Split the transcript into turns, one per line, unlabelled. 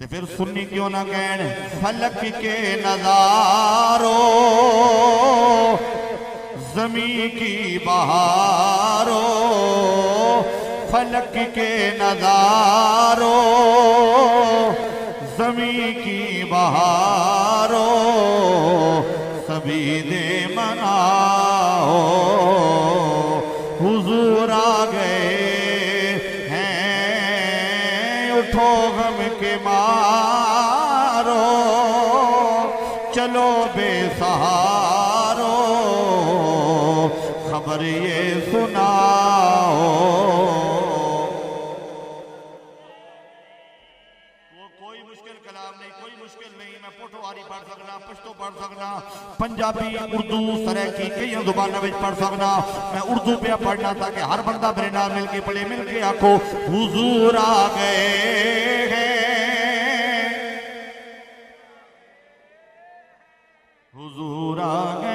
तो फिर सुन्नी क्यों ना कहन फलक के नजारो जमी की बहारो, फलक के नजारो जमी की बहारो, सभी दे मनाओ हुजूर आ गए हैं, उठो गम के मारो, चलो बेसहारो खबर ये सुनाओ। कोई मुश्किल कलाम नहीं, कोई मुश्किल नहीं। मैं पोठोहारी पढ़ सकना, पश्तो पढ़ सकना, पंजाबी उर्दू सराइकी कई जुबानों में पढ़ सकना। मैं उर्दू पे पढ़ना था कि हर बंदा मेरे नाल मिलके पढ़े, मिलके आखो हुजूर आ गए हैं, हुजूर आ गए